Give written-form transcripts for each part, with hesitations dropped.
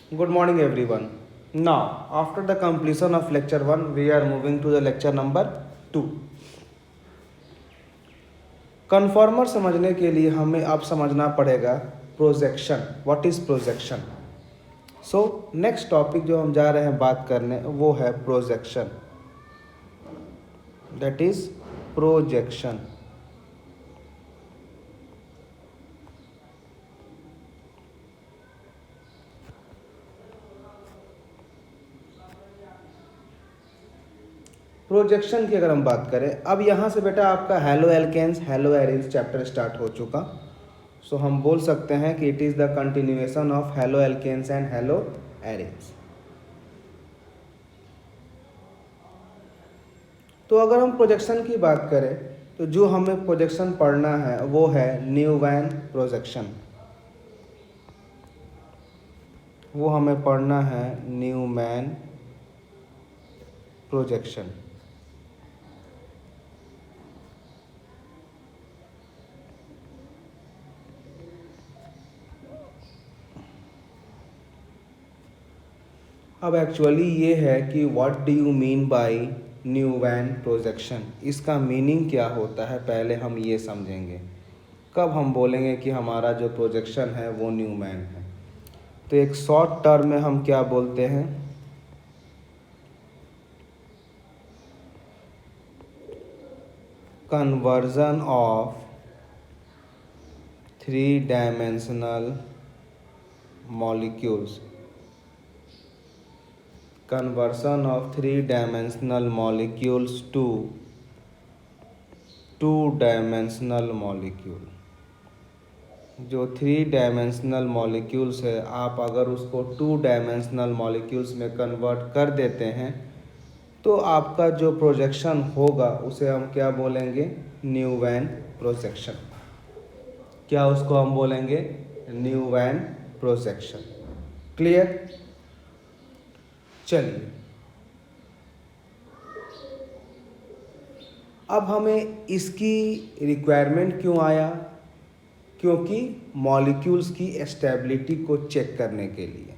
Good morning, everyone. Now, after the completion of lecture 1, we are moving to the lecture number 2. Conformer समझने के लिए हमें अब समझना पड़ेगा projection. What is projection? So next topic जो हम जा रहे हैं बात करने वो है projection. That is projection. Projection की अगर हम बात करें, अब यहाँ से बेटा आपका haloalkanes haloarenes chapter start हो चुका. सो हम बोल सकते हैं कि it is the continuation of haloalkanes and haloarenes. तो अगर हम प्रोजेक्शन की बात करें तो जो हमें प्रोजेक्शन पढ़ना है वो है न्यूमैन प्रोजेक्शन. वो हमें पढ़ना है न्यूमैन प्रोजेक्शन. अब एक्चुअली ये है कि what do you mean by Newman projection. इसका मीनिंग क्या होता है पहले हम ये समझेंगे, कब हम बोलेंगे कि हमारा जो प्रोजेक्शन है वो न्यूमैन है. तो एक शॉर्ट टर्म में हम क्या बोलते हैं, conversion of 3-dimensional molecules. Conversion of 3-dimensional molecules to 2-dimensional molecule. जो 3-dimensional molecules है आप अगर उसको 2-dimensional molecules में कन्वर्ट कर देते हैं तो आपका जो प्रोजेक्शन होगा उसे हम क्या बोलेंगे, न्यूमैन प्रोजेक्शन. क्या उसको हम बोलेंगे, न्यूमैन प्रोजेक्शन. क्लियर? चलिए अब हमें इसकी रिक्वायरमेंट क्यों आया, क्योंकि मॉलिक्यूल्स की स्टेबिलिटी को चेक करने के लिए.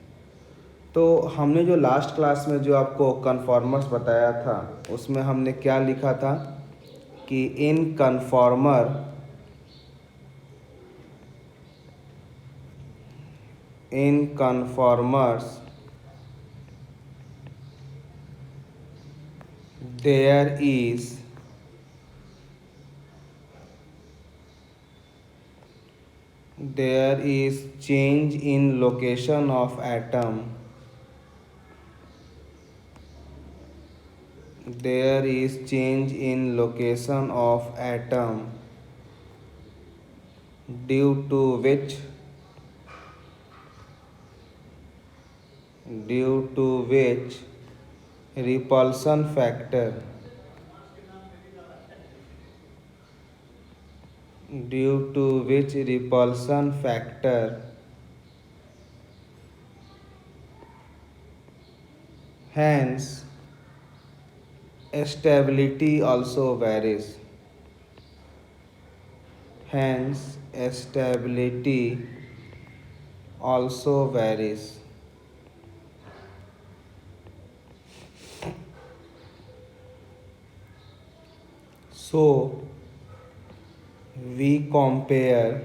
तो हमने जो लास्ट क्लास में जो आपको कन्फॉर्मर्स बताया था उसमें हमने क्या लिखा था कि इन conformers there is change in location of atom. There is change in location of atom due to which repulsion factor hence stability also varies. So we compare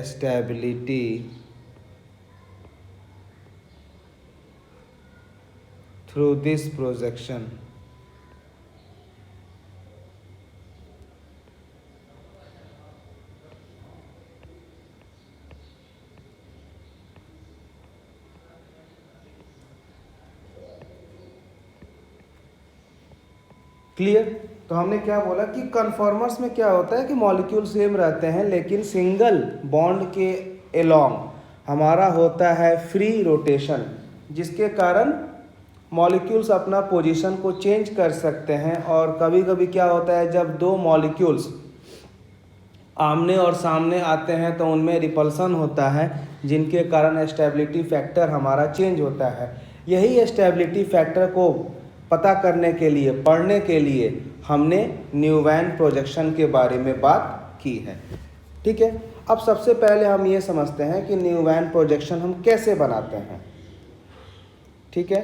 stability through this projection. Clear? तो हमने क्या बोला कि conformers में क्या होता है कि मॉलिक्यूल सेम रहते हैं लेकिन सिंगल बॉन्ड के एलोंग हमारा होता है फ्री रोटेशन, जिसके कारण मॉलिक्यूल्स अपना पोजीशन को चेंज कर सकते हैं. और कभी कभी क्या होता है जब दो मॉलिक्यूल्स आमने और सामने आते हैं तो उनमें रिपल्सन होता है, जिनके कारण स्टेबिलिटी फैक्टर हमारा चेंज होता है. यही स्टेबिलिटी फैक्टर को पता करने के लिए, पढ़ने के लिए हमने न्यूमैन प्रोजेक्शन के बारे में बात की है. ठीक है, अब सबसे पहले हम ये समझते हैं कि न्यूमैन प्रोजेक्शन हम कैसे बनाते हैं। ठीक है,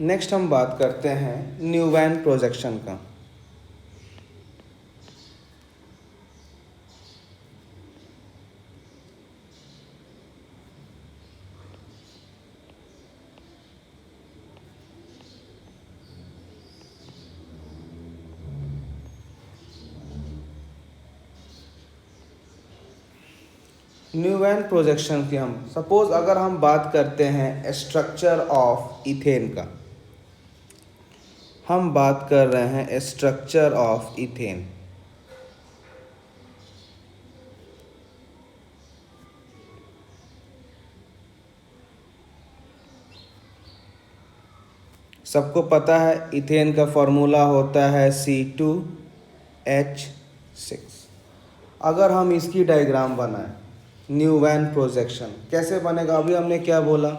नेक्स्ट हम बात करते हैं न्यूमैन प्रोजेक्शन का। न्यूमैन प्रोजेक्शन की हम सपोज अगर हम बात करते हैं स्ट्रक्चर ऑफ इथेन का, हम बात कर रहे हैं स्ट्रक्चर ऑफ इथेन। सबको पता है इथेन का फॉर्मूला होता है C2H6। अगर हम इसकी डायग्राम बनाएं, न्यूमैन प्रोजेक्शन कैसे बनेगा, अभी हमने क्या बोला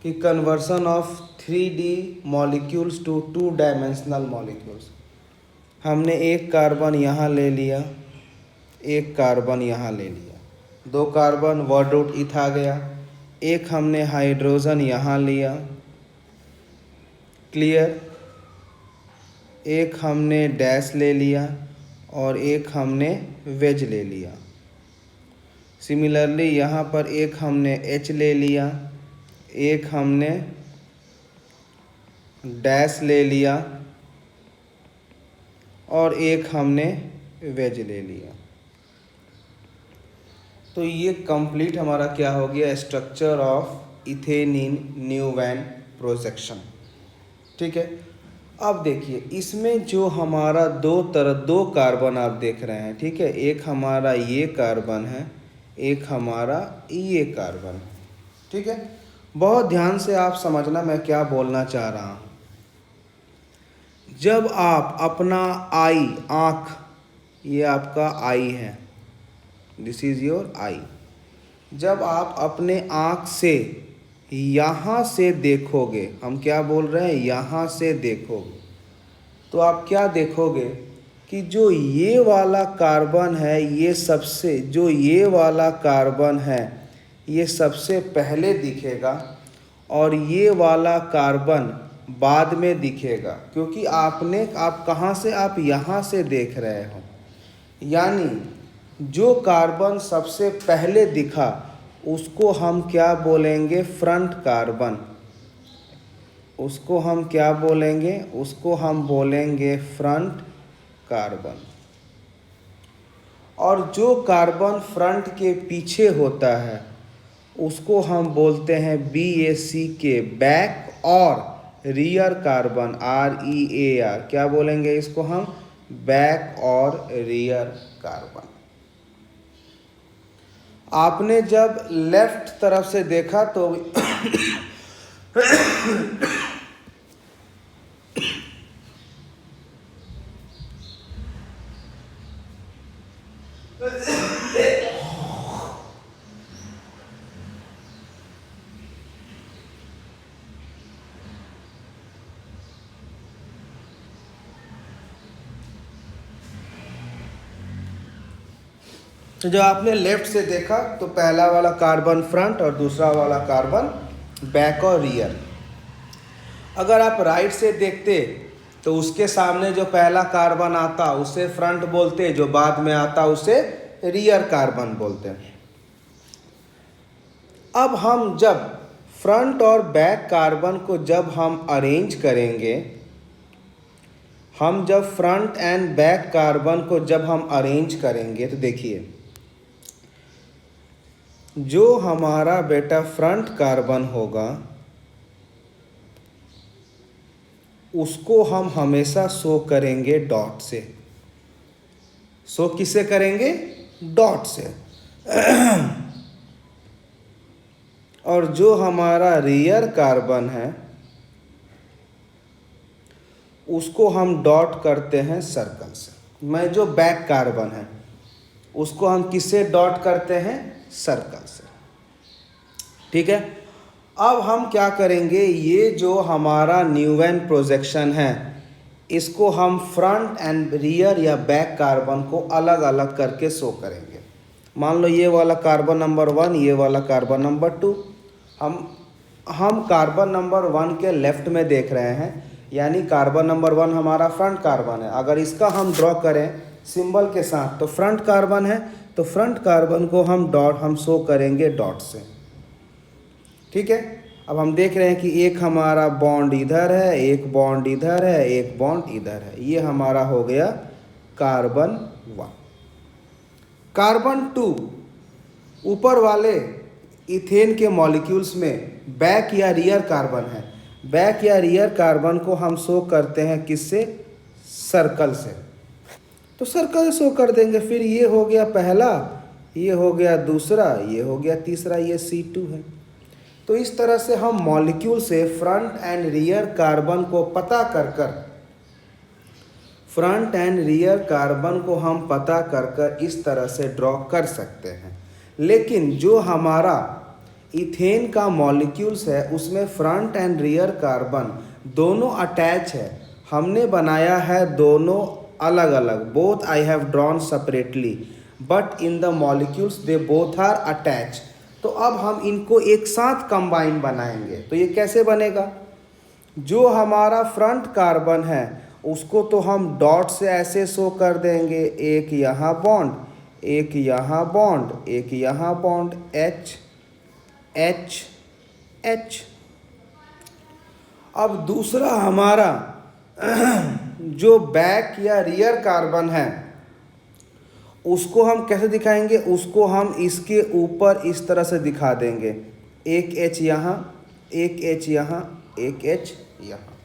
कि conversion of 3D molecules to 2 dimensional molecules. हमने एक कार्बन यहाँ ले लिया, एक कार्बन यहाँ ले लिया, 2 कार्बन वर्ड रूट इथ आ गया, एक हमने हाइड्रोजन यहाँ लिया, क्लियर, एक हमने डैश ले लिया और एक हमने वेज ले लिया। सिमिलरली यहाँ पर एक हमने H ले लिया, एक हमने डैश ले लिया और एक हमने वेज ले लिया। तो ये कंप्लीट हमारा क्या हो गया, structure of ethane in Newman projection. ठीक है, अब देखिए इसमें जो हमारा दो कार्बन आप देख रहे हैं, ठीक है, एक हमारा ये कार्बन है, एक हमारा ये कार्बन है। ठीक है, बहुत ध्यान से आप समझना मैं क्या बोलना चाह रहा हूँ। जब आप अपना आई, आँख, ये आपका आई है, दिस इज़ योर आई, जब आप अपने आँख से यहाँ से देखोगे, हम क्या बोल रहे हैं, यहाँ से देखोगे, तो आप क्या देखोगे कि जो ये वाला कार्बन है, ये सबसे, जो ये वाला कार्बन है ये सबसे पहले दिखेगा और ये वाला कार्बन बाद में दिखेगा, क्योंकि आप कहाँ से, आप यहाँ से देख रहे हो। यानी जो कार्बन सबसे पहले दिखा उसको हम क्या बोलेंगे, फ्रंट कार्बन। उसको हम क्या बोलेंगे, उसको हम बोलेंगे फ्रंट कार्बन। और जो कार्बन फ्रंट के पीछे होता है उसको हम बोलते हैं BAC, बैक और रियर कार्बन, REAR, क्या बोलेंगे इसको हम, बैक और रियर कार्बन। आपने जब लेफ्ट तरफ से देखा तो तो जब आपने लेफ्ट से देखा तो पहला वाला कार्बन फ्रंट और दूसरा वाला कार्बन बैक और रियर। अगर आप राइट से देखते तो उसके सामने जो पहला कार्बन आता उसे फ्रंट बोलते, जो बाद में आता उसे रियर कार्बन बोलते हैं। अब हम जब फ्रंट और बैक कार्बन को जब हम अरेंज करेंगे, हम जब फ्रंट एंड बैक कार्बन को जब हम अरेंज करेंगे तो देखिए, जो हमारा बेटा फ्रंट कार्बन होगा उसको हम हमेशा शो करेंगे डॉट से। शो किसे करेंगे, डॉट से। और जो हमारा रियर कार्बन है उसको हम डॉट करते हैं सर्कल से। मैं जो बैक कार्बन है उसको हम किससे डॉट करते हैं, सर्कल से। ठीक है, अब हम क्या करेंगे, ये जो हमारा न्यूमैन प्रोजेक्शन है इसको हम फ्रंट एंड रियर या बैक कार्बन को अलग अलग करके शो करेंगे। मान लो ये वाला कार्बन नंबर 1, ये वाला कार्बन नंबर 2। हम कार्बन नंबर 1 के लेफ्ट में देख रहे हैं, यानी कार्बन नंबर 1 हमारा फ्रंट कार्बन है। अगर इसका हम ड्रॉ करें सिंबल के साथ तो फ्रंट कार्बन है, तो फ्रंट कार्बन को हम शो करेंगे डॉट से। ठीक है, अब हम देख रहे हैं कि एक हमारा बॉन्ड इधर है, एक बॉन्ड इधर है, एक बॉन्ड इधर है। ये हमारा हो गया कार्बन 1। कार्बन 2, ऊपर वाले इथेन के मॉलिक्यूल्स में बैक या रियर कार्बन है। बैक या रियर कार्बन को हम शो करते हैं किससे? सर्कल से। तो सर्कल शो कर देंगे। फिर ये हो गया पहला, ये हो गया दूसरा, ये हो गया तीसरा, ये C2 है। तो इस तरह से हम मॉलिक्यूल से फ्रंट एंड रियर कार्बन को पता कर इस तरह से ड्रॉ कर सकते हैं। लेकिन जो हमारा इथेन का मॉलिक्यूल्स है उसमें फ्रंट एंड रियर कार्बन दोनों अटैच है। हमने बनाया है दोनों अलग अलग, both I have drawn separately but in the molecules they both are attach. तो अब हम इनको एक साथ कंबाइन बनाएंगे। तो ये कैसे बनेगा? जो हमारा फ्रंट कार्बन है उसको तो हम डॉट से ऐसे शो कर देंगे, एक यहाँ बॉन्ड, एक यहाँ बॉन्ड, एक यहाँ बॉन्ड, H H H। अब दूसरा हमारा जो बैक या रियर कार्बन है उसको हम कैसे दिखाएंगे? उसको हम इसके ऊपर इस तरह से दिखा देंगे, एक H यहाँ, एक H यहाँ, एक H यहाँ।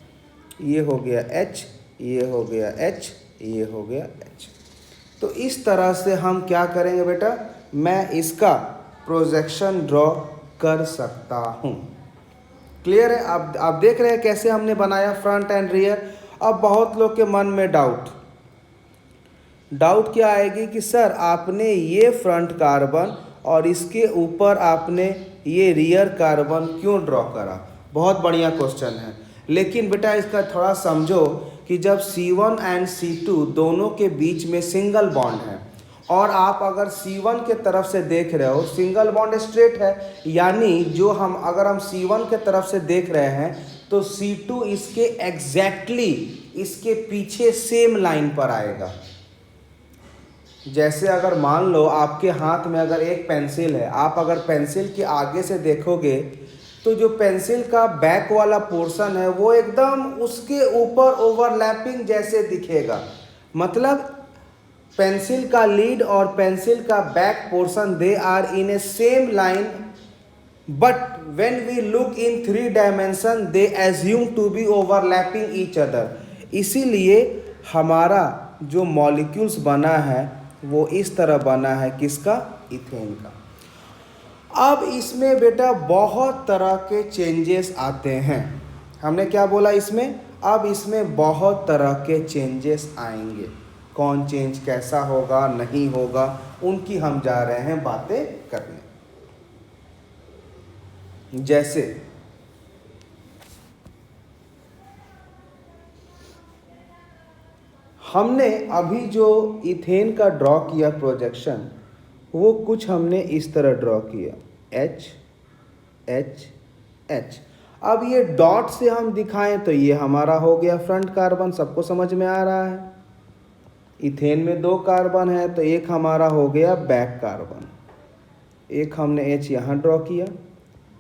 ये हो गया H, ये हो गया H, ये हो गया H। तो इस तरह से हम क्या करेंगे बेटा? मैं इसका प्रोजेक्शन ड्रॉ कर सकता हूँ। क्लियर है? आप देख रहे हैं कैसे हमने बनाया फ्रंट एंड रियर। अब बहुत लोग के मन में डाउट क्या आएगी कि सर आपने ये फ्रंट कार्बन और इसके ऊपर आपने ये रियर कार्बन क्यों ड्रॉ करा? बहुत बढ़िया क्वेश्चन है। लेकिन बेटा इसका थोड़ा समझो कि जब C1 एंड C2 दोनों के बीच में सिंगल बॉन्ड है और आप अगर C1 के तरफ से देख रहे हो सिंगल बॉन्ड स्ट्रेट है, यानी जो अगर हम C1 के तरफ से देख रहे हैं तो C2 इसके एग्जैक्टली इसके पीछे सेम लाइन पर आएगा। जैसे अगर मान लो आपके हाथ में अगर एक पेंसिल है, आप अगर पेंसिल के आगे से देखोगे तो जो पेंसिल का बैक वाला पोर्शन है वो एकदम उसके ऊपर ओवरलैपिंग जैसे दिखेगा। मतलब पेंसिल का लीड और पेंसिल का back portion they are in a same line, but when we look in 3 dimension they assume to be overlapping each other. इसीलिए हमारा जो मॉलिक्यूल्स बना है वो इस तरह बना है, किसका? इथेन का। अब इसमें बेटा बहुत तरह के चेंजेस आते हैं। हमने क्या बोला इसमें? अब इसमें बहुत तरह के चेंजेस आएंगे। कौन चेंज कैसा होगा नहीं होगा उनकी हम जा रहे हैं बातें करने। जैसे हमने अभी जो इथेन का ड्रॉ किया प्रोजेक्शन, वो कुछ हमने इस तरह ड्रॉ किया, H H H। अब ये डॉट से हम दिखाएं तो ये हमारा हो गया फ्रंट कार्बन। सबको समझ में आ रहा है? इथेन में 2 कार्बन है तो एक हमारा हो गया बैक कार्बन। एक हमने H यहाँ ड्रॉ किया,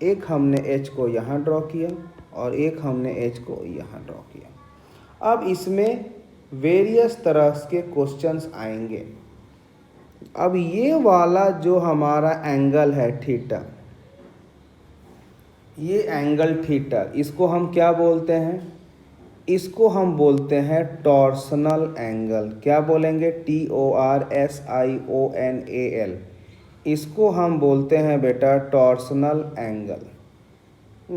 एक हमने H को यहाँ ड्रॉ किया और एक हमने H को यहाँ ड्रॉ किया। अब इसमें वेरियस तरह के क्वेश्चंस आएंगे। अब ये वाला जो हमारा एंगल है थीटा, ये एंगल थीटा, इसको हम क्या बोलते हैं? इसको हम बोलते हैं टॉर्सनल एंगल। क्या बोलेंगे? TORSIONAL। इसको हम बोलते हैं बेटा torsional angle.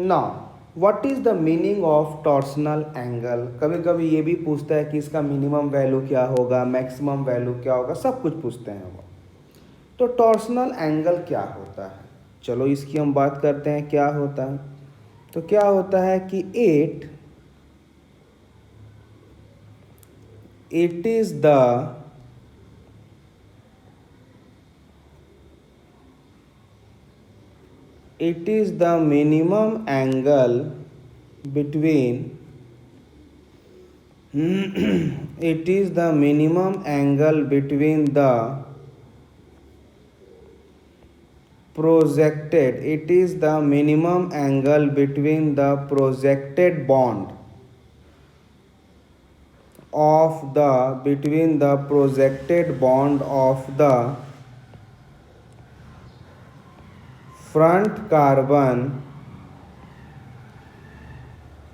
Now what is the meaning of torsional angle? कभी कभी ये भी पूछता है कि इसका मिनिमम वैल्यू क्या होगा, मैक्सिमम वैल्यू क्या होगा, सब कुछ पूछते हैं वो। तो टॉर्सनल एंगल क्या होता है? चलो इसकी हम बात करते हैं क्या होता है। तो क्या होता है कि it is the minimum angle between it is the minimum angle between the projected bond of the front carbon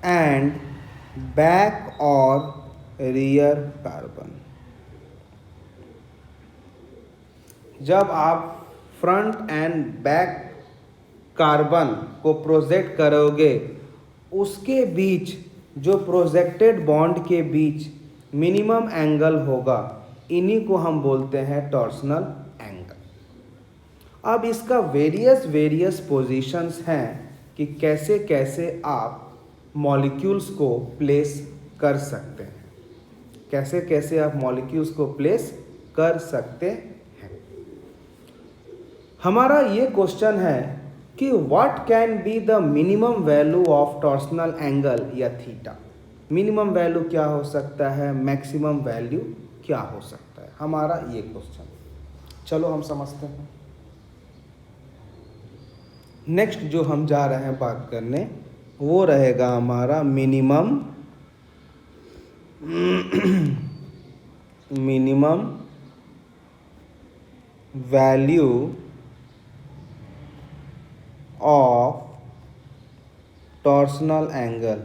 and back or rear carbon. जब आप फ्रंट एंड बैक कार्बन को प्रोजेक्ट करोगे, उसके बीच जो प्रोजेक्टेड बॉन्ड के बीच minimum angle होगा, इन्हीं को हम बोलते हैं टॉर्सनल एंगल। अब इसका वेरियस पोजीशंस हैं कि कैसे कैसे आप मॉलिक्यूल्स को प्लेस कर सकते हैं, कैसे कैसे आप मॉलिक्यूल्स को प्लेस कर सकते हैं। हमारा ये क्वेश्चन है कि what can be the minimum value of torsional angle या थीटा। मिनिमम वैल्यू क्या हो सकता है, मैक्सिमम वैल्यू क्या हो सकता है, हमारा ये क्वेश्चन। चलो हम समझते हैं। नेक्स्ट जो हम जा रहे हैं बात करने, वो रहेगा हमारा minimum value of torsional angle.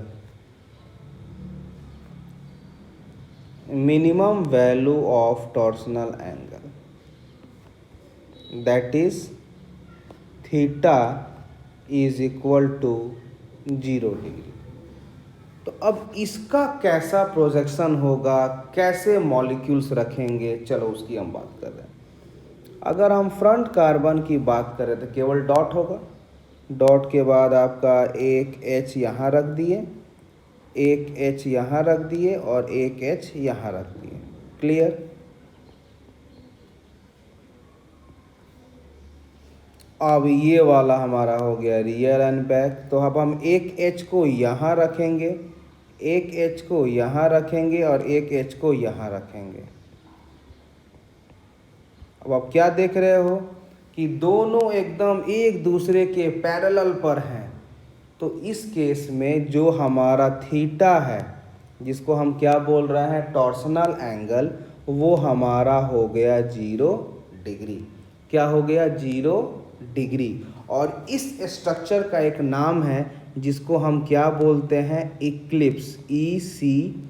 Minimum value of torsional angle, that is theta is equal to 0 degree. तो अब इसका कैसा प्रोजेक्शन होगा, कैसे मॉलिक्यूल्स रखेंगे, चलो उसकी हम बात कर रहे हैं। अगर हम फ्रंट कार्बन की बात करें तो केवल डॉट होगा। डॉट के बाद आपका एक H यहाँ रख दिए, एक H यहाँ रख दिए और एक H यहाँ रख दिए। क्लियर। अब ये वाला हमारा हो गया रियर एंड बैक। तो अब हम एक H को यहाँ रखेंगे, एक H को यहाँ रखेंगे और एक H को यहाँ रखेंगे। अब आप क्या देख रहे हो कि दोनों एकदम एक दूसरे के पैरेलल पर हैं। तो इस केस में जो हमारा थीटा है, जिसको हम क्या बोल रहे हैं, टॉर्सनल एंगल, वो हमारा हो गया 0 डिग्री। क्या हो गया, 0 डिग्री। और इस स्ट्रक्चर का एक नाम है जिसको हम क्या बोलते हैं, इक्लिप्स, ECLIPSE।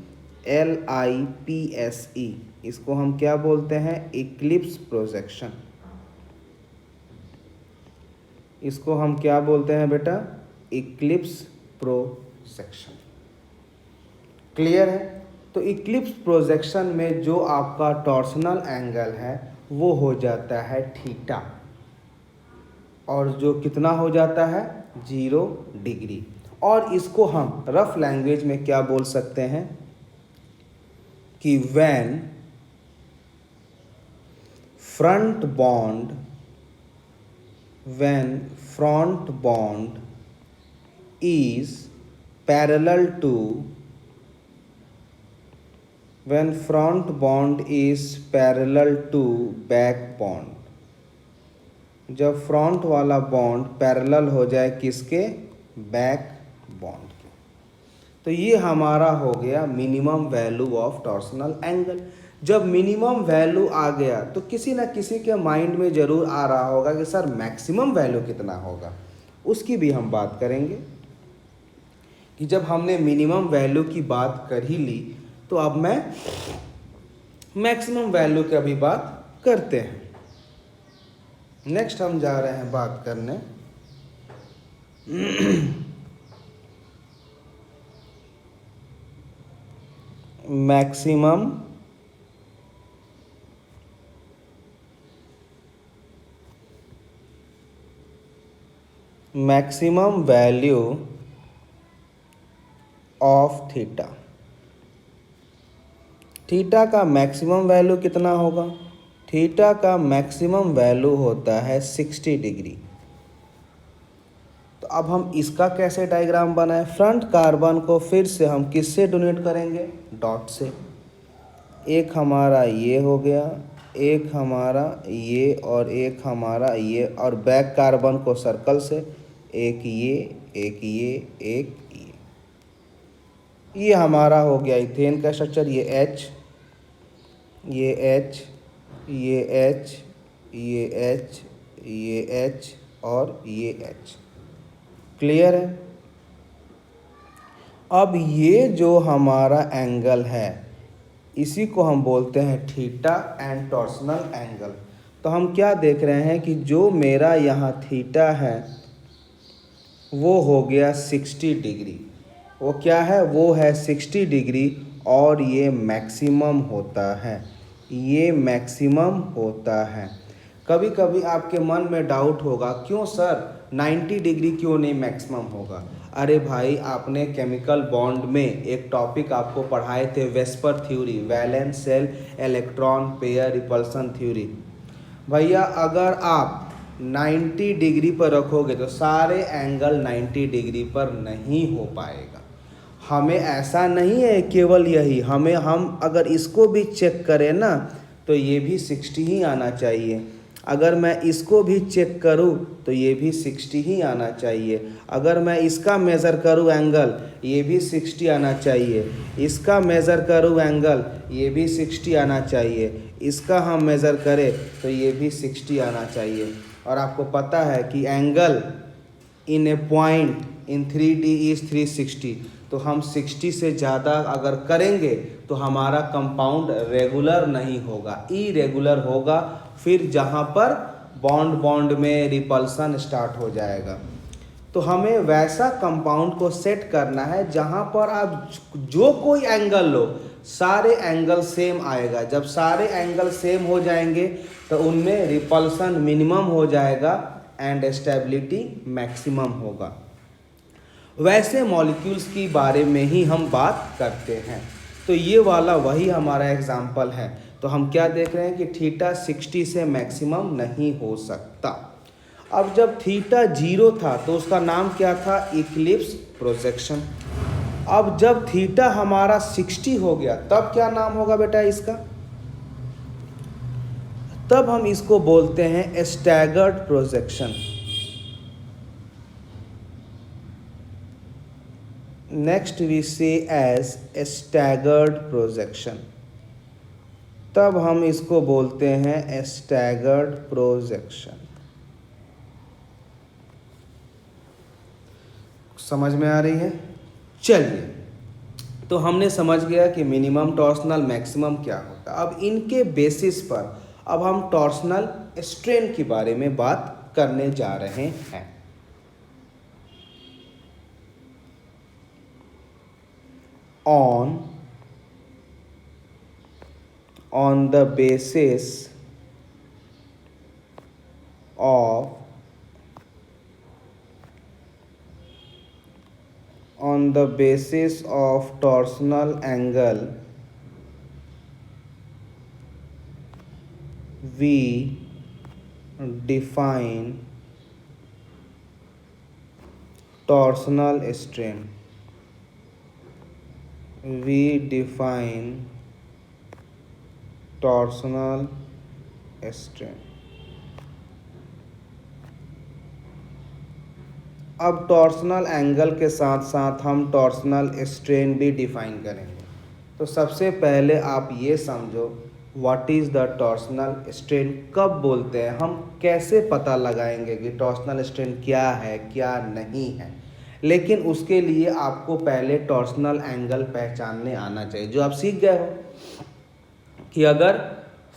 इसको हम क्या बोलते हैं, इक्लिप्स प्रोजेक्शन। इसको हम क्या बोलते हैं बेटा, इक्लिप्स प्रोजेक्शन। क्लियर है। तो इक्लिप्स प्रोजेक्शन में जो आपका टॉर्सनल एंगल है वो हो जाता है थीटा, और जो कितना हो जाता है, 0 डिग्री। और इसको हम रफ लैंग्वेज में क्या बोल सकते हैं कि when front bond is parallel to back bond। जब फ्रंट वाला बॉन्ड पैरेलल हो जाए किसके, बैक बॉन्ड के। तो ये हमारा हो गया minimum value of torsional angle. जब मिनिमम वैल्यू आ गया तो किसी ना किसी के माइंड में ज़रूर आ रहा होगा कि सर मैक्सिमम वैल्यू कितना होगा। उसकी भी हम बात करेंगे कि जब हमने मिनिमम वैल्यू की बात कर ही ली तो अब मैं मैक्सिमम वैल्यू की अभी बात करते हैं। नेक्स्ट हम जा रहे हैं बात करने maximum value of theta. Theta का मैक्सिमम वैल्यू कितना होगा? थीटा का मैक्सिमम वैल्यू होता है 60 डिग्री। तो अब हम इसका कैसे डायग्राम बनाएं? फ्रंट कार्बन को फिर से हम किससे डोनेट करेंगे? डॉट से। एक हमारा ये हो गया, एक हमारा ये, और एक हमारा ये, और बैक कार्बन को सर्कल से एक ये, एक ये, एक ये हमारा हो गया इथेन का स्ट्रक्चर। ये H, ये H, ये H, ये H, ये H और ये H। क्लियर है? अब ये जो हमारा एंगल है इसी को हम बोलते हैं थीटा एंड टॉर्सनल एंगल। तो हम क्या देख रहे हैं कि जो मेरा यहाँ थीटा है वो हो गया 60 डिग्री। वो क्या है? वो है 60 डिग्री, और ये मैक्सिमम होता है, ये मैक्सिमम होता है। कभी कभी आपके मन में डाउट होगा, क्यों सर 90 डिग्री क्यों नहीं मैक्सिमम होगा? अरे भाई, आपने केमिकल बॉन्ड में एक टॉपिक आपको पढ़ाए थे, VSEPR theory, valence shell electron pair repulsion theory. भैया अगर आप 90 डिग्री पर रखोगे तो सारे एंगल 90 डिग्री पर नहीं हो पाएगा। हमें ऐसा नहीं है केवल यही, हम अगर इसको भी चेक करें ना तो ये भी 60 ही आना चाहिए। अगर मैं इसको भी चेक करूं तो ये भी 60 ही आना चाहिए। अगर मैं इसका मेज़र करूं एंगल, ये भी 60 आना चाहिए। इसका मेज़र करूं एंगल, ये भी 60 आना चाहिए। इसका हम मेज़र करें तो ये भी 60 आना चाहिए। और आपको पता है कि angle in A point in 3D is 360। तो हम 60 से ज़्यादा अगर करेंगे तो हमारा कंपाउंड रेगुलर नहीं होगा, इरेगुलर होगा। फिर जहाँ पर बॉन्ड बॉन्ड में रिपल्सन स्टार्ट हो जाएगा। तो हमें वैसा कंपाउंड को सेट करना है जहाँ पर आप जो कोई एंगल लो सारे एंगल सेम आएगा। जब सारे एंगल सेम हो जाएंगे तो उनमें रिपल्सन मिनिमम हो जाएगा एंड स्टेबिलिटी मैक्सिमम होगा। वैसे मॉलिक्यूल्स की बारे में ही हम बात करते हैं। तो ये वाला वही हमारा एग्जाम्पल है। तो हम क्या देख रहे हैं कि थीटा 60 से मैक्सिमम नहीं हो सकता। अब जब थीटा 0 था तो उसका नाम क्या था? Eclipse projection. अब जब थीटा हमारा 60 हो गया तब क्या नाम होगा बेटा इसका? तब हम इसको बोलते हैं स्टैगर्ड प्रोजेक्शन। नेक्स्ट वी से एज स्टैगर्ड प्रोजेक्शन। तब हम इसको बोलते हैं स्टैगर्ड प्रोजेक्शन। समझ में आ रही है? चलिए, तो हमने समझ गया कि मिनिमम टॉर्सनल मैक्सिमम क्या होता है। अब इनके बेसिस पर अब हम टॉर्सनल स्ट्रेन के बारे में बात करने जा रहे हैं। on the basis of torsional angle, we define torsional strain. We define torsional strain. अब टॉर्सनल एंगल के साथ साथ हम टॉर्सनल स्ट्रेन भी डिफाइन करेंगे। तो सबसे पहले आप ये समझो what is the torsional strain. कब बोलते हैं, हम कैसे पता लगाएंगे कि टॉर्सनल स्ट्रेन क्या है क्या नहीं है। लेकिन उसके लिए आपको पहले टॉर्सनल एंगल पहचानने आना चाहिए, जो आप सीख गए हो कि अगर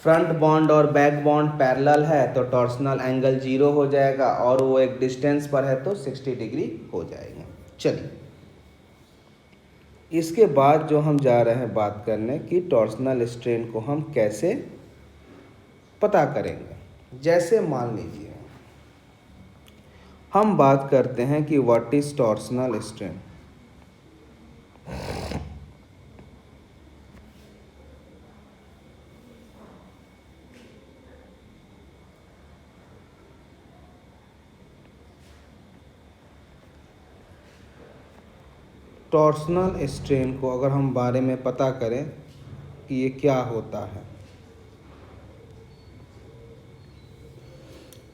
फ्रंट बॉन्ड और बैक बॉन्ड पैरेलल है तो टॉर्सनल एंगल 0 हो जाएगा, और वो एक डिस्टेंस पर है तो 60 डिग्री हो जाएगा। चलिए, इसके बाद जो हम जा रहे हैं बात करने कि टॉर्सनल स्ट्रेन को हम कैसे पता करेंगे। जैसे मान लीजिए हम बात करते हैं कि what is torsional strain. Torsional strain को अगर हम बारे में पता करें कि ये क्या होता है,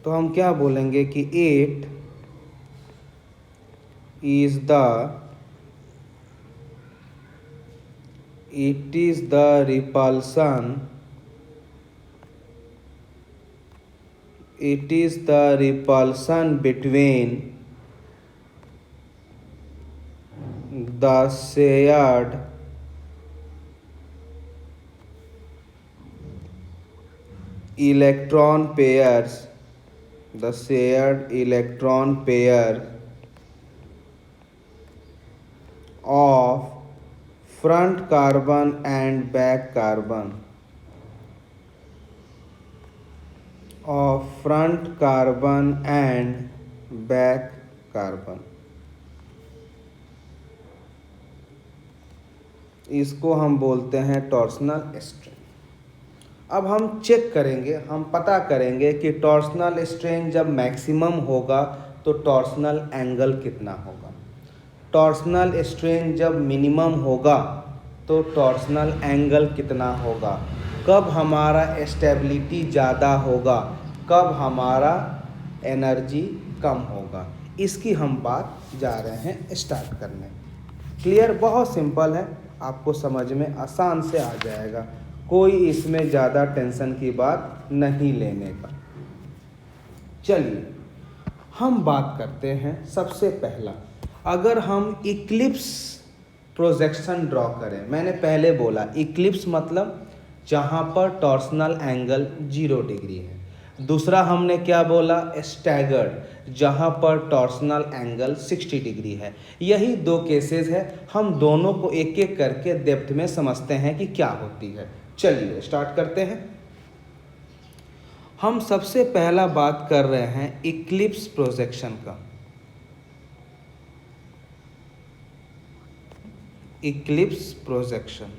तो हम क्या बोलेंगे कि it is the repulsion between the shared electron pairs of front carbon and back carbon इसको हम बोलते हैं टॉर्सनल स्ट्रेन। अब हम चेक करेंगे, हम पता करेंगे कि टॉर्सनल स्ट्रेन जब मैक्सिमम होगा तो टॉर्सनल एंगल कितना होगा, टॉर्सनल स्ट्रेन जब मिनिमम होगा तो टॉर्सनल एंगल कितना होगा, कब हमारा स्टेबिलिटी ज़्यादा होगा, कब हमारा एनर्जी कम होगा, इसकी हम बात जा रहे हैं स्टार्ट करने। क्लियर? बहुत सिंपल है, आपको समझ में आसान से आ जाएगा, कोई इसमें ज़्यादा टेंशन की बात नहीं लेने का। चलिए हम बात करते हैं। सबसे पहला, अगर हम इक्लिप्स प्रोजेक्शन ड्रॉ करें, मैंने पहले बोला इक्लिप्स मतलब जहाँ पर टॉर्सनल एंगल 0 डिग्री है। दूसरा हमने क्या बोला, स्टैगर्ड, जहाँ पर टॉर्सनल एंगल 60 डिग्री है। यही दो केसेस है, हम दोनों को एक एक करके डेप्थ में समझते हैं कि क्या होती है। चलिए स्टार्ट करते हैं। हम सबसे पहला बात कर रहे हैं इक्लिप्स प्रोजेक्शन का। इक्लिप्स प्रोजेक्शन,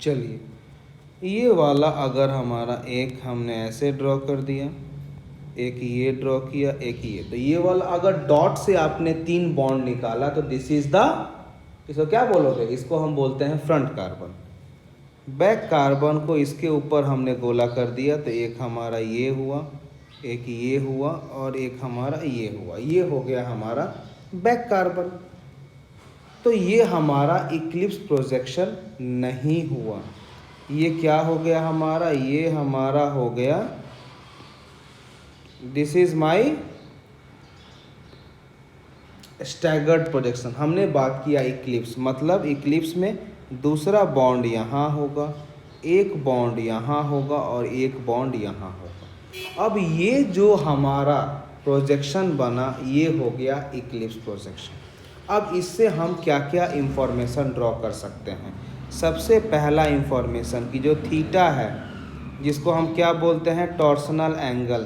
चलिए ये वाला अगर हमारा एक हमने ऐसे ड्रॉ कर दिया, एक ये ड्रॉ किया, एक ये, तो ये वाला अगर डॉट से आपने 3 बॉन्ड निकाला तो दिस इज द, इसको क्या बोलोगे, इसको हम बोलते हैं फ्रंट कार्बन। बैक कार्बन को इसके ऊपर हमने गोला कर दिया तो एक हमारा ये हुआ, एक ये हुआ और एक हमारा ये हुआ, ये हो गया हमारा बैक कार्बन। तो ये हमारा इक्लिप्स प्रोजेक्शन नहीं हुआ। ये क्या हो गया हमारा, ये हमारा हो गया, this is my staggered projection. हमने बात किया इक्लिप्स, मतलब इक्लिप्स में दूसरा बॉन्ड यहाँ होगा, एक बॉन्ड यहाँ होगा और एक बॉन्ड यहाँ होगा। अब ये जो हमारा प्रोजेक्शन बना ये हो गया इक्लिप्स प्रोजेक्शन। अब इससे हम क्या क्या इंफॉर्मेशन ड्रॉ कर सकते हैं। सबसे पहला इंफॉर्मेशन कि जो थीटा है, जिसको हम क्या बोलते हैं, टॉर्सनल एंगल,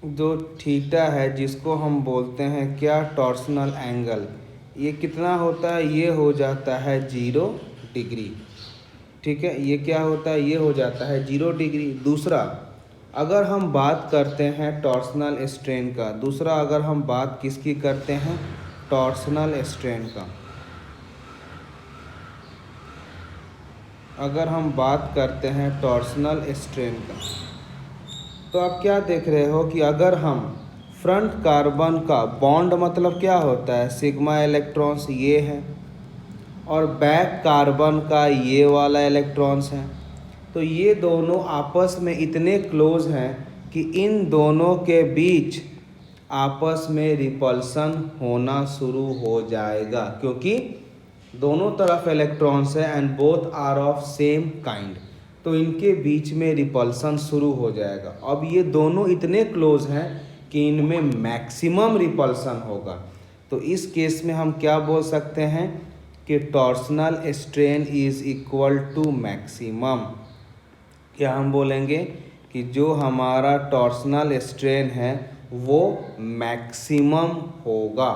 जो थीटा है जिसको हम बोलते हैं क्या, टॉर्सनल एंगल, ये कितना होता है, ये हो जाता है 0 डिग्री। ठीक है, ये क्या होता है, ये हो जाता है 0 डिग्री। दूसरा अगर हम बात करते हैं टॉर्सनल स्ट्रेन का, दूसरा अगर हम बात किसकी करते हैं, टॉर्सनल स्ट्रेन का, अगर हम बात करते हैं टॉर्सनल स्ट्रेन का, तो आप क्या देख रहे हो कि अगर हम फ्रंट कार्बन का बॉन्ड, मतलब क्या होता है, सिग्मा इलेक्ट्रॉन्स ये है, और बैक कार्बन का ये वाला इलेक्ट्रॉन्स है, तो ये दोनों आपस में इतने क्लोज हैं कि इन दोनों के बीच आपस में रिपल्सन होना शुरू हो जाएगा, क्योंकि दोनों तरफ इलेक्ट्रॉन्स है and both are of same kind, तो इनके बीच में रिपल्सन शुरू हो जाएगा। अब ये दोनों इतने क्लोज हैं कि इनमें मैक्सिमम रिपल्सन होगा। तो इस केस में हम क्या बोल सकते हैं कि torsional strain is equal to maximum. क्या हम बोलेंगे कि जो हमारा टॉर्सनल स्ट्रेन है वो मैक्सिमम होगा।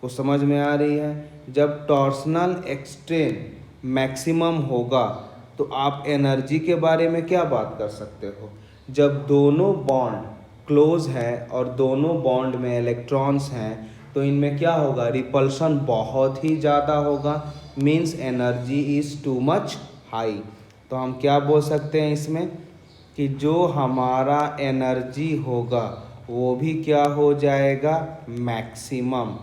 को समझ में आ रही है? जब टॉर्सनल स्ट्रेन मैक्सिमम होगा तो तो आप एनर्जी के बारे में क्या बात कर सकते हो? जब दोनों बॉन्ड क्लोज है और दोनों बॉन्ड में इलेक्ट्रॉन्स हैं तो इनमें क्या होगा? रिपल्शन बहुत ही ज़्यादा होगा, means energy is too much high. तो हम क्या बोल सकते हैं इसमें कि जो हमारा एनर्जी होगा वो भी क्या हो जाएगा? मैक्सिमम।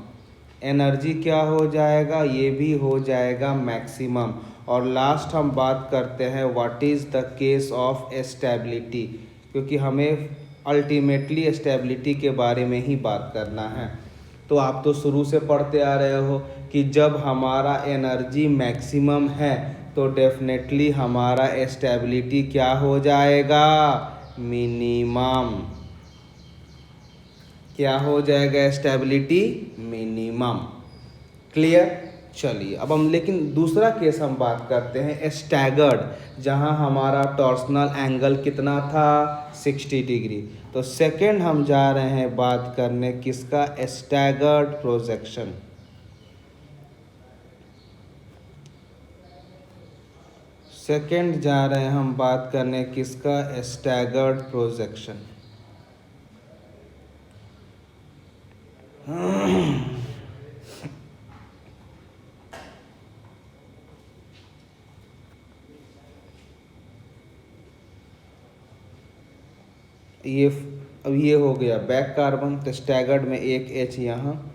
एनर्जी क्या हो जाएगा? ये भी हो जाएगा मैक्सिमम। और लास्ट हम बात करते हैं what is the case of stability, क्योंकि हमें अल्टीमेटली स्टेबिलिटी के बारे में ही बात करना है। तो आप तो शुरू से पढ़ते आ रहे हो कि जब हमारा एनर्जी मैक्सिमम है तो डेफिनेटली हमारा स्टेबिलिटी क्या हो जाएगा? मिनिमम। क्या हो जाएगा? Stability minimum. क्लियर? चलिए अब हम लेकिन दूसरा केस हम बात करते हैं स्टैगर्ड, जहां हमारा टॉर्सनल एंगल कितना था? 60 डिग्री। तो सेकंड हम जा रहे हैं बात करने किसका? Staggered projection. सेकंड जा रहे हैं हम बात करने किसका? Staggered projection. ये अब ये हो गया बैक कार्बन। तो स्टैगर्ड में एक एच यहाँ,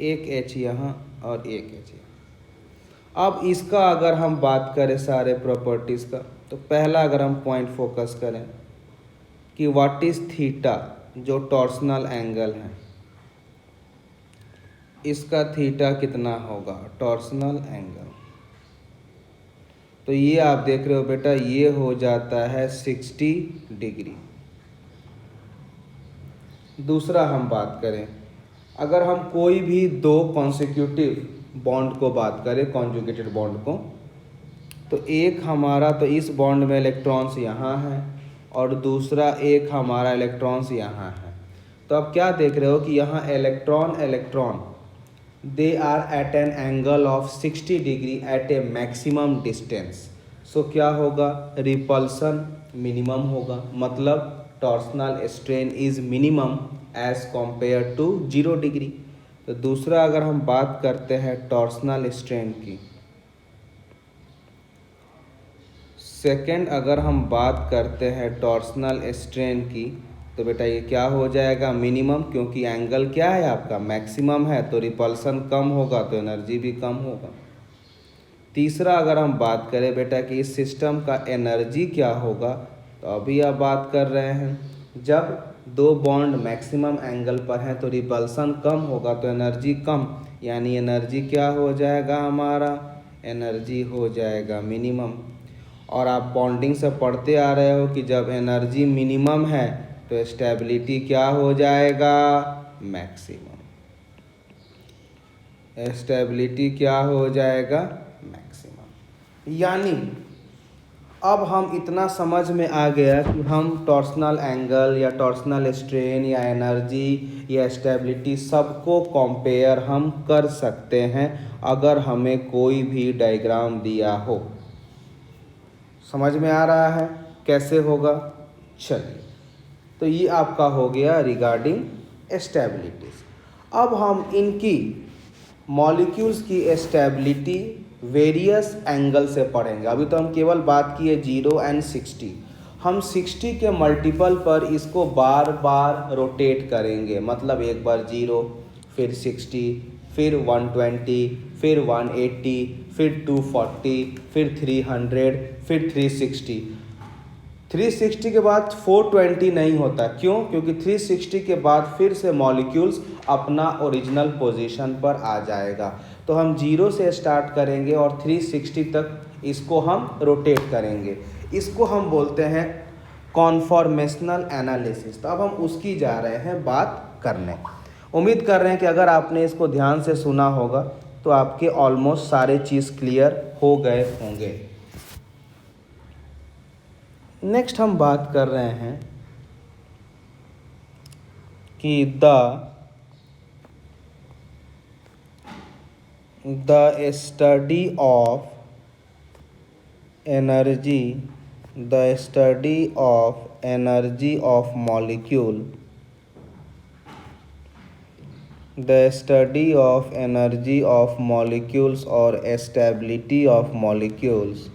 एक एच यहाँ और एक एच यहाँ। अब इसका अगर हम बात करें सारे प्रॉपर्टीज़ का, तो पहला अगर हम पॉइंट फोकस करें कि व्हाट इज़ थीटा, जो टॉर्सनल एंगल है, इसका थीटा कितना होगा? Torsional angle. तो ये आप देख रहे हो बेटा, ये हो जाता है 60 डिग्री। दूसरा हम बात करें, अगर हम कोई भी दो कॉन्सिक्यूटिव बॉन्ड को बात करें, कॉन्जुगेटेड बॉन्ड को, तो एक हमारा तो इस बॉन्ड में इलेक्ट्रॉन्स यहाँ हैं और दूसरा एक हमारा इलेक्ट्रॉन्स यहाँ है। तो आप क्या देख रहे हो कि यहाँ electron electron they are at an angle of 60 degree at a maximum distance. So क्या होगा? रिपल्सन मिनिमम होगा, मतलब torsional strain is minimum as compare to 0 degree. तो दूसरा अगर हम बात करते हैं टॉर्सनल स्ट्रेन की, सेकंड अगर हम बात करते हैं टॉर्सनल स्ट्रेन की, तो बेटा ये क्या हो जाएगा? मिनिमम, क्योंकि एंगल क्या है आपका? मैक्सिमम है, तो रिपल्सन कम होगा तो एनर्जी भी कम होगा। तीसरा अगर हम बात करें बेटा कि इस सिस्टम का एनर्जी क्या होगा, तो अभी आप बात कर रहे हैं जब दो बॉन्ड मैक्सिमम एंगल पर हैं तो रिपल्सन कम होगा तो एनर्जी कम, यानी एनर्जी क्या हो जाएगा? हमारा एनर्जी हो जाएगा मिनिमम। और आप बॉन्डिंग से पढ़ते आ रहे हो कि जब एनर्जी मिनिमम है तो स्टेबिलिटी क्या हो जाएगा? मैक्सिमम। स्टेबिलिटी क्या हो जाएगा? मैक्सिमम। यानी अब हम इतना समझ में आ गया कि हम टॉर्सनल एंगल या टॉर्सनल स्ट्रेन या एनर्जी या स्टेबिलिटी सबको कंपेयर हम कर सकते हैं अगर हमें कोई भी डायग्राम दिया हो। समझ में आ रहा है कैसे होगा? चलिए, तो ये आपका हो गया रिगार्डिंग स्टेबिलिटीज। अब हम इनकी मॉलिक्यूल्स की स्टेबिलिटी वेरियस एंगल से पढ़ेंगे। अभी तो हम केवल बात किए 0 एंड 60। हम 60 के मल्टीपल पर इसको बार बार रोटेट करेंगे, मतलब एक बार 0, फिर 60, फिर 120, फिर 180, फिर 240, फिर 300, फिर 360। 360 के बाद 420 नहीं होता। क्यों? क्योंकि 360 के बाद फिर से मॉलिक्यूल्स अपना ओरिजिनल पोजीशन पर आ जाएगा। तो हम 0 से स्टार्ट करेंगे और 360 तक इसको हम रोटेट करेंगे। इसको हम बोलते हैं कॉन्फॉर्मेशनल एनालिसिस। तो अब हम उसकी जा रहे हैं बात करने। उम्मीद कर रहे हैं कि अगर आपने इसको ध्यान से सुना होगा तो आपके ऑलमोस्ट सारे चीज़ क्लियर हो गए होंगे। नेक्स्ट हम बात कर रहे हैं कि the study of energy, the study of energy of molecule, the study of energy of molecules और stability of molecules,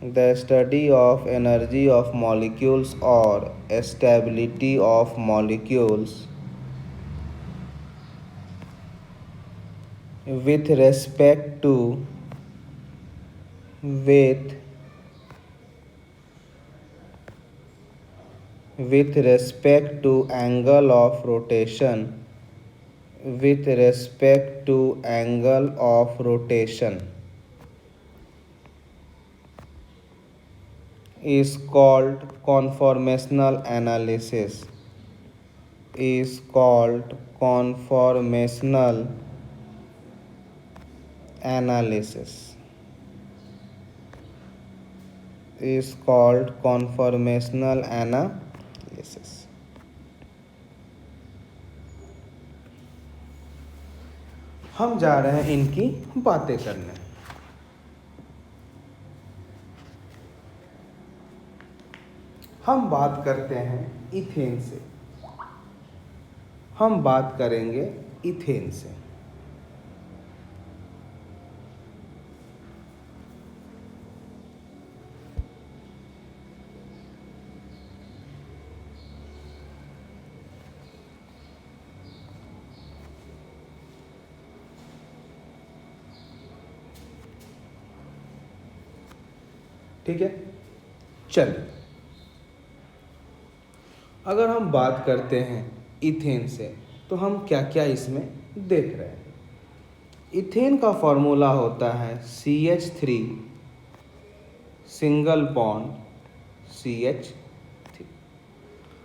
the study of energy of molecules or stability of molecules with respect to angle of rotation, with respect to angle of rotation is called conformational analysis, is called conformational analysis, is called conformational analysis. हम जा रहे हैं इनकी बातें करने। हम बात करते हैं इथेन से, हम बात करेंगे इथेन से। ठीक है, चलिए अगर हम बात करते हैं इथेन से तो हम क्या क्या इसमें देख रहे हैं। इथेन का फॉर्मूला होता है CH3 सिंगल बॉन्ड CH3।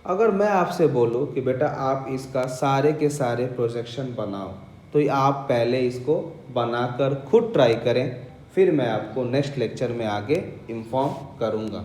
अगर मैं आपसे बोलूं कि बेटा आप इसका सारे के सारे प्रोजेक्शन बनाओ, तो आप पहले इसको बनाकर खुद ट्राई करें, फिर मैं आपको नेक्स्ट लेक्चर में आगे इन्फॉर्म करूंगा।